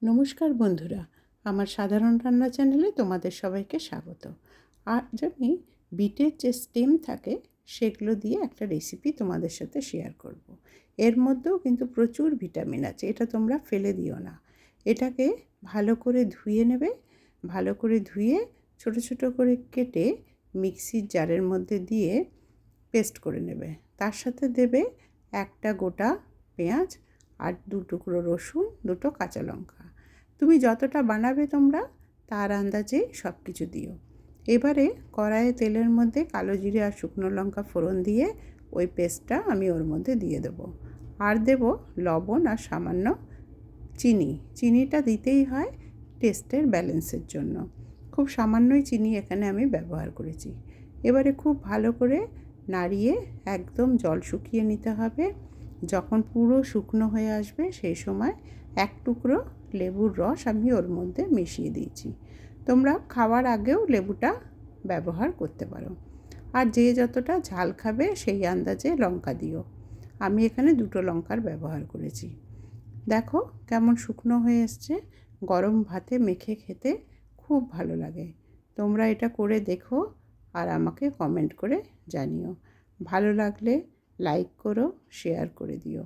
নমস্কার বন্ধুরা, আমার সাধারণ রান্না চ্যানেলে তোমাদের সবাইকে স্বাগত। আজ আমি বিটের যে স্টেম থাকে সেগুলো দিয়ে একটা রেসিপি তোমাদের সাথে শেয়ার করব। এর মধ্যেও কিন্তু প্রচুর ভিটামিন আছে, এটা তোমরা ফেলে দিও না। এটাকে ভালো করে ধুয়ে নেবে, ভালো করে ধুয়ে ছোট ছোট করে কেটে মিক্সির জারের মধ্যে দিয়ে পেস্ট করে নেবে। তার সাথে দেবে একটা গোটা পেঁয়াজ আর 2 টুকরো রসুন, 2টো কাঁচা লঙ্কা। তুমি যতটা বানাবে তোমরা তার আন্দাজে সব কিছু দিও। এবারে কড়াইয়ে তেলের মধ্যে কালো জিরে আর শুকনো লঙ্কা ফোড়ন দিয়ে ওই পেস্টটা আমি ওর মধ্যে দিয়ে দেবো। আর দেবো লবণ আর সামান্য চিনি। চিনিটা দিতেই হয় টেস্টের ব্যালেন্সের জন্য। খুব সামান্যই চিনি এখানে আমি ব্যবহার করেছি। এবারে খুব ভালো করে নাড়িয়ে একদম জল শুকিয়ে নিতে হবে। যখন পুরো শুকনো হয়ে আসবে সেই সময় 1 টুকরো লেবুর রস আমি ওর মধ্যে মিশিয়ে দিয়েছি। তোমরা খাওয়ার আগেও লেবুটা ব্যবহার করতে পারো। আর যে যতটা ঝাল খাবে সেই আন্দাজে লঙ্কা দিও। আমি এখানে 2টো লঙ্কার ব্যবহার করেছি। দেখো কেমন শুকনো হয়ে এসছে। গরম ভাতে মেখে খেতে খুব ভালো লাগে। তোমরা এটা করে দেখো আর আমাকে কমেন্ট করে জানিও। ভালো লাগলে লাইক করো, শেয়ার করে দিও।